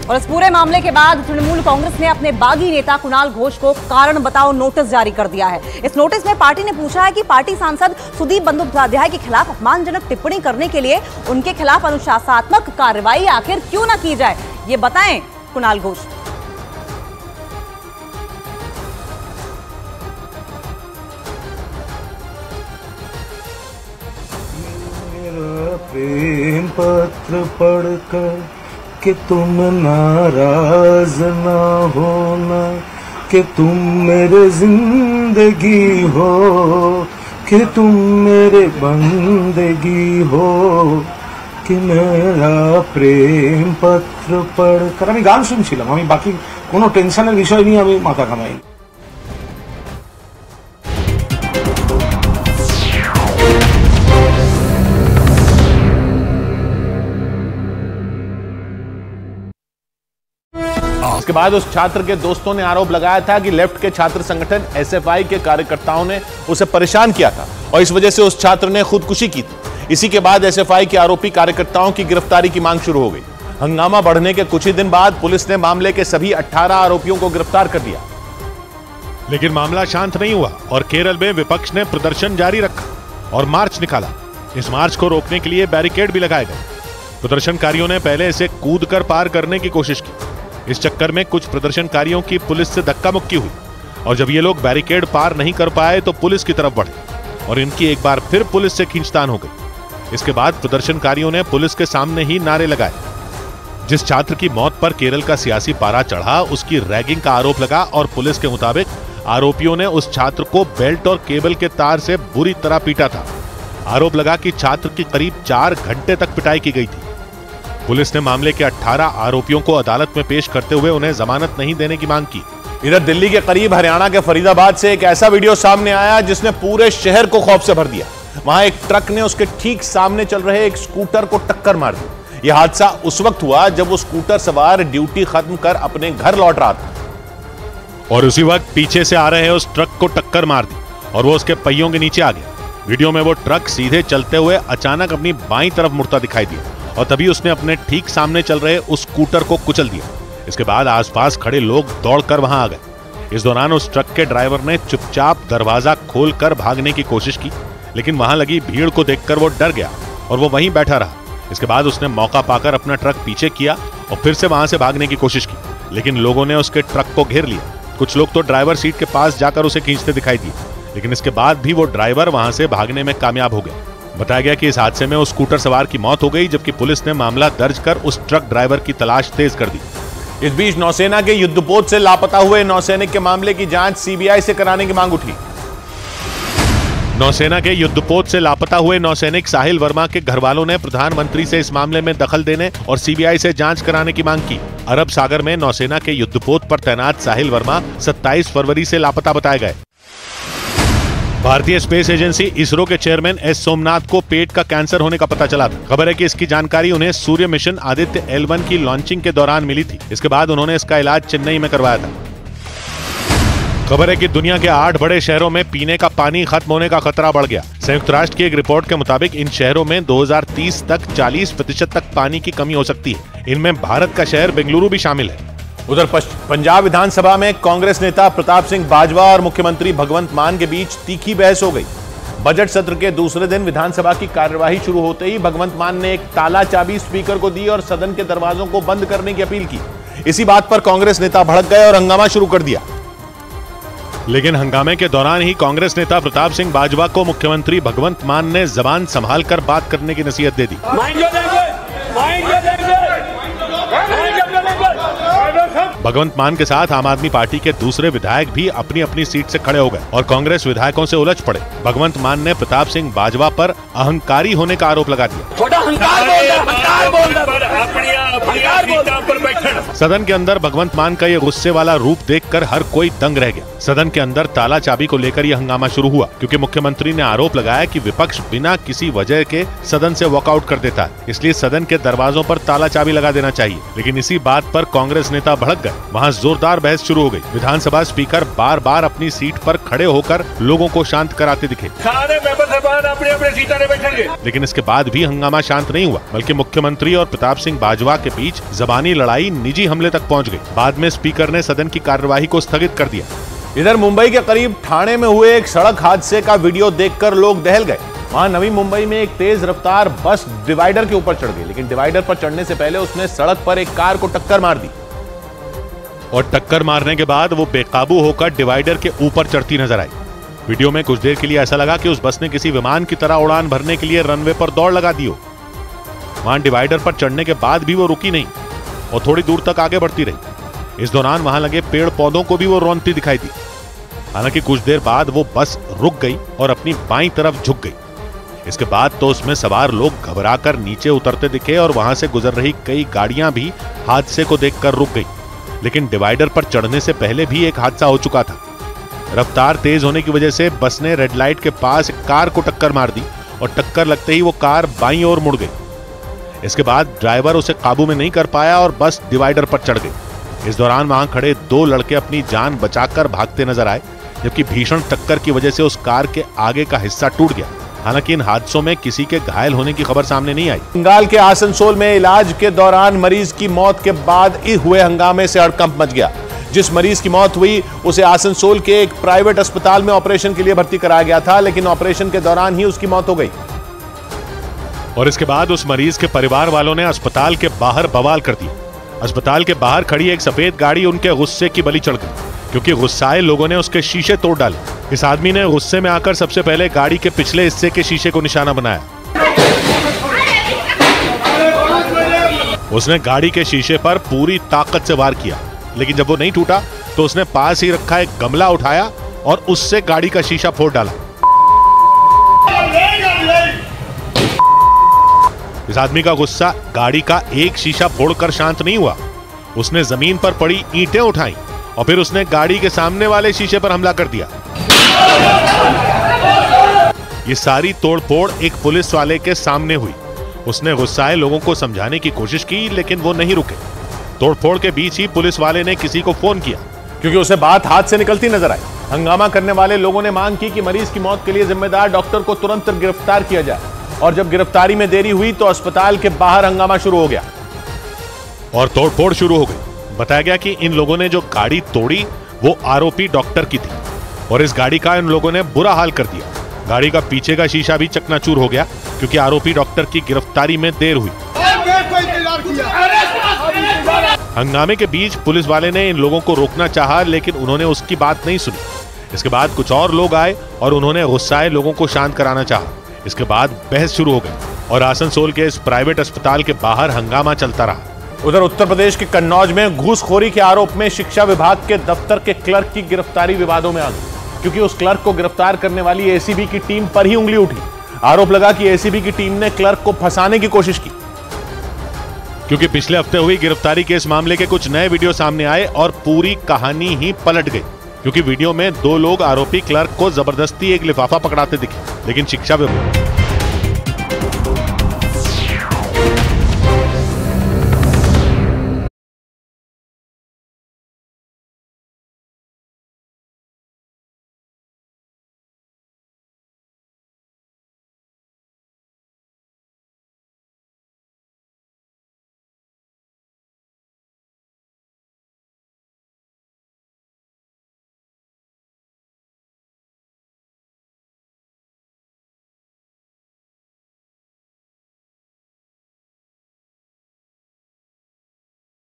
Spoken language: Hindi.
और इस पूरे मामले के बाद तृणमूल कांग्रेस ने अपने बागी नेता कुणाल घोष को कारण बताओ नोटिस जारी कर दिया है। इस नोटिस में पार्टी ने पूछा है कि पार्टी सांसद सुदीप बंदोपाध्याय के खिलाफ अपमानजनक टिप्पणी करने के लिए उनके खिलाफ अनुशासनात्मक कार्रवाई आखिर क्यों न की जाए, ये बताएं कुणाल घोष। प्रेम पत्र पढ़कर कि तुम नाराज ना होना, कि तुम मेरे जिंदगी हो, कि तुम मेरे बंदगी हो, कि मेरा प्रेम पत्र पढ़कर। আমি গান শুনছিলাম, আমি বাকি কোনো টেনশনের বিষয় নিয়ে আমি মাথা ঘামাই। इसके बाद उस छात्र के दोस्तों ने आरोप लगाया था कि लेफ्ट के छात्र संगठन एसएफआई के कार्यकर्ताओं ने उसे परेशान किया था और इस वजह से उस छात्र ने खुदकुशी की थी। इसी के बाद एसएफआई के आरोपी कार्यकर्ताओं की गिरफ्तारी की मांग शुरू हो गई। हंगामा बढ़ने के कुछ ही दिन बाद पुलिस ने मामले के सभी 18 आरोपियों को गिरफ्तार कर लिया। लेकिन मामला शांत नहीं हुआ और केरल में विपक्ष ने प्रदर्शन जारी रखा और मार्च निकाला। इस मार्च को रोकने के लिए बैरिकेड भी लगाए गए। प्रदर्शनकारियों ने पहले इसे कूदकर पार करने की कोशिश की। इस चक्कर में कुछ प्रदर्शनकारियों की पुलिस से धक्का मुक्की हुई और जब ये लोग बैरिकेड पार नहीं कर पाए तो पुलिस की तरफ बढ़े और इनकी एक बार फिर पुलिस से खींचतान हो गई। इसके बाद प्रदर्शनकारियों ने पुलिस के सामने ही नारे लगाए। जिस छात्र की मौत पर केरल का सियासी पारा चढ़ा उसकी रैगिंग का आरोप लगा और पुलिस के मुताबिक आरोपियों ने उस छात्र को बेल्ट और केबल के तार से बुरी तरह पीटा था। आरोप लगा कि छात्र की करीब 4 घंटे तक पिटाई की गई थी। पुलिस ने मामले के 18 आरोपियों को अदालत में पेश करते हुए उन्हें जमानत नहीं देने की मांग की। इधर दिल्ली के करीब हरियाणा के फरीदाबाद से एक ऐसा वीडियो सामने आया जिसने पूरे शहर को खौफ से भर दिया। वहां एक ट्रक ने उसके ठीक सामने चल रहे एक स्कूटर को टक्कर मार दी। यह हादसा उस वक्त हुआ जब वो स्कूटर सवार ड्यूटी खत्म कर अपने घर लौट रहा था और उसी वक्त पीछे से आ रहे उस ट्रक को टक्कर मार दी और वो उसके पहियों के नीचे आ गया। वीडियो में वो ट्रक सीधे चलते हुए अचानक अपनी बाईं तरफ मुड़ता दिखाई दिया और तभी उसने अपने ठीक सामने चल रहे उस स्कूटर को कुचल दिया। इसके बाद आसपास खड़े लोग दौड़कर वहां आ गए। इस दौरान उस ट्रक के ड्राइवर ने चुपचाप दरवाजा खोलकर भागने की कोशिश की, लेकिन वहां लगी भीड़ को देखकर वो डर गया और वो वहीं बैठा रहा। इसके बाद उसने मौका पाकर अपना ट्रक पीछे किया और फिर से वहां से भागने की कोशिश की, लेकिन लोगों ने उसके ट्रक को घेर लिया। कुछ लोग तो ड्राइवर सीट के पास जाकर उसे खींचते दिखाई दिए, लेकिन इसके बाद भी वो ड्राइवर वहां से भागने में कामयाब हो गया। बताया गया कि इस हादसे में उस स्कूटर सवार की मौत हो गई, जबकि पुलिस ने मामला दर्ज कर उस ट्रक ड्राइवर की तलाश तेज कर दी। इस बीच नौसेना के युद्धपोत से लापता हुए नौसैनिक के मामले की जांच सीबीआई से कराने की मांग उठी। नौसेना के युद्धपोत से लापता हुए नौसैनिक साहिल वर्मा के घर वालों ने प्रधानमंत्री से इस मामले में दखल देने और सीबीआई से जांच कराने की मांग की। अरब सागर में नौसेना के युद्धपोत पर तैनात साहिल वर्मा 27 फरवरी से लापता बताए गए। भारतीय स्पेस एजेंसी इसरो के चेयरमैन एस सोमनाथ को पेट का कैंसर होने का पता चला था। खबर है कि इसकी जानकारी उन्हें सूर्य मिशन आदित्य L1 की लॉन्चिंग के दौरान मिली थी। इसके बाद उन्होंने इसका इलाज चेन्नई में करवाया था। खबर है कि दुनिया के 8 बड़े शहरों में पीने का पानी खत्म होने का खतरा बढ़ गया। संयुक्त राष्ट्र की एक रिपोर्ट के मुताबिक इन शहरों में 2030 तक 40% तक पानी की कमी हो सकती है। इनमें भारत का शहर बेंगलुरु भी शामिल है। उधर पंजाब विधानसभा में कांग्रेस नेता प्रताप सिंह बाजवा और मुख्यमंत्री भगवंत मान के बीच तीखी बहस हो गई। बजट सत्र के दूसरे दिन विधानसभा की कार्यवाही शुरू होते ही भगवंत मान ने एक ताला चाबी स्पीकर को दी और सदन के दरवाजों को बंद करने की अपील की। इसी बात पर कांग्रेस नेता भड़क गए और हंगामा शुरू कर दिया। लेकिन हंगामे के दौरान ही कांग्रेस नेता प्रताप सिंह बाजवा को मुख्यमंत्री भगवंत मान ने जबान संभालकर बात करने की नसीहत दे दी। भगवंत मान के साथ आम आदमी पार्टी के दूसरे विधायक भी अपनी अपनी सीट से खड़े हो गए और कांग्रेस विधायकों से उलझ पड़े। भगवंत मान ने प्रताप सिंह बाजवा पर अहंकारी होने का आरोप लगा दिया। सदन के अंदर भगवंत मान का ये गुस्से वाला रूप देखकर हर कोई दंग रह गया। सदन के अंदर ताला चाबी को लेकर यह हंगामा शुरू हुआ क्योंकि मुख्यमंत्री ने आरोप लगाया कि विपक्ष बिना किसी वजह के सदन से वॉकआउट कर देता है, इसलिए सदन के दरवाजों पर ताला चाबी लगा देना चाहिए। लेकिन इसी बात पर कांग्रेस नेता भड़क गए। वहां जोरदार बहस शुरू हो गई। विधानसभा स्पीकर बार बार अपनी सीट पर खड़े होकर लोगों को शांत कराते दिखे। सारे मेंबर साहब अपने अपने सीटों पर बैठेंगे। लेकिन इसके बाद भी हंगामा शांत नहीं हुआ, बल्कि मुख्यमंत्री और प्रताप सिंह बाजवा के बीच जबानी लड़ाई निजी हमले तक पहुंच गई। बाद में स्पीकर ने सदन की कार्यवाही को स्थगित कर दिया। इधर मुंबई के करीब ठाणे में हुए एक सड़क हादसे का वीडियो देखकर लोग दहल गए। वहां नवी मुंबई में एक तेज रफ्तार बस डिवाइडर के ऊपर चढ़ गई, लेकिन डिवाइडर पर चढ़ने से पहले उसने सड़क पर एक कार को टक्कर मार दी और टक्कर मारने के बाद वो बेकाबू होकर डिवाइडर के ऊपर चढ़ती नजर आई। वीडियो में कुछ देर के लिए ऐसा लगा कि उस बस ने किसी विमान की तरह उड़ान भरने के लिए रनवे पर दौड़ लगा दी हो। वहां डिवाइडर पर चढ़ने के बाद भी वो रुकी नहीं और थोड़ी दूर तक आगे बढ़ती रही। इस दौरान वहां लगे पेड़ पौधों को भी वो रौंदती दिखाई दी। हालांकि कुछ देर बाद वो बस रुक गई और अपनी बाईं तरफ झुक गई। इसके बाद तो उसमें सवार लोग घबराकर नीचे उतरते दिखे और वहां से गुजर रही कई गाड़ियां भी हादसे को देखकर रुक गई। लेकिन डिवाइडर पर चढ़ने से पहले भी एक हादसा हो चुका था। रफ्तार तेज होने की वजह से बस ने रेड लाइट के पास एक कार को टक्कर मार दी और टक्कर लगते ही वो कार बाईं ओर मुड़ गई। इसके बाद ड्राइवर उसे काबू में नहीं कर पाया और बस डिवाइडर पर चढ़ गई। इस दौरान वहां खड़े दो लड़के अपनी जान बचाकर भागते नजर आए, जबकि भीषण टक्कर की वजह से उस कार के आगे का हिस्सा टूट गया। हालांकि इन हादसों में किसी के घायल होने की खबर सामने नहीं आई। बंगाल के आसनसोल में इलाज के दौरान मरीज की मौत के बाद हुए हंगामे से हड़कंप मच गया। जिस मरीज की मौत हुई उसे आसनसोल के एक प्राइवेट अस्पताल में ऑपरेशन के लिए भर्ती कराया गया था, लेकिन ऑपरेशन के दौरान ही उसकी मौत हो गई। और इसके बाद उस मरीज के परिवार वालों ने अस्पताल के बाहर बवाल कर दिया। अस्पताल के बाहर खड़ी एक सफेद गाड़ी उनके गुस्से की बलि चढ़ गई, क्योंकि गुस्साए लोगों ने उसके शीशे तोड़ डाले। इस आदमी ने गुस्से में आकर सबसे पहले गाड़ी के पिछले हिस्से के शीशे को निशाना बनाया। उसने गाड़ी के शीशे पर पूरी ताकत से वार किया, लेकिन जब वो नहीं टूटा तो उसने पास ही रखा एक गमला उठाया और उससे गाड़ी का शीशा फोड़ डाला। इस आदमी का गुस्सा गाड़ी का एक शीशा फोड़कर शांत नहीं हुआ। उसने जमीन पर पड़ी ईंटें उठाई और फिर उसने गाड़ी के सामने वाले शीशे पर हमला कर दिया। ये सारी तोड़फोड़ एक पुलिस वाले के सामने हुई। उसने गुस्साए लोगों को समझाने की कोशिश की, लेकिन वो नहीं रुके। तोड़फोड़ के बीच ही पुलिस वाले ने किसी को फोन किया, क्योंकि उसे बात हाथ से निकलती नजर आई। हंगामा करने वाले लोगों ने मांग की कि मरीज की मौत के लिए जिम्मेदार डॉक्टर को तुरंत गिरफ्तार किया जाए, और जब गिरफ्तारी में देरी हुई तो अस्पताल के बाहर हंगामा शुरू हो गया और तोड़फोड़ शुरू हो गई। बताया गया कि इन लोगों ने जो गाड़ी तोड़ी वो आरोपी डॉक्टर की थी और इस गाड़ी का इन लोगों ने बुरा हाल कर दिया। गाड़ी का पीछे का शीशा भी चकनाचूर हो गया, क्योंकि आरोपी डॉक्टर की गिरफ्तारी में देर हुई। हंगामे के बीच पुलिस वाले ने इन लोगों को रोकना चाहा, लेकिन उन्होंने उसकी बात नहीं सुनी। इसके बाद कुछ और लोग आए और उन्होंने गुस्साए लोगों को शांत कराना चाहा। इसके बाद बहस शुरू हो गई और आसनसोल के इस प्राइवेट अस्पताल के बाहर हंगामा चलता रहा। उधर उत्तर प्रदेश के कन्नौज में घूसखोरी के आरोप में शिक्षा विभाग के दफ्तर के क्लर्क की गिरफ्तारी विवादों में आ गई, क्योंकि उस क्लर्क को गिरफ्तार करने वाली एसीबी की टीम पर ही उंगली उठी। आरोप लगा कि एसीबी की टीम ने क्लर्क को फंसाने की कोशिश की। क्योंकि पिछले हफ्ते हुई गिरफ्तारी के इस मामले के कुछ नए वीडियो सामने आए और पूरी कहानी ही पलट गई, क्योंकि वीडियो में दो लोग आरोपी क्लर्क को जबरदस्ती एक लिफाफा पकड़ाते दिखे, लेकिन शिक्षा विभाग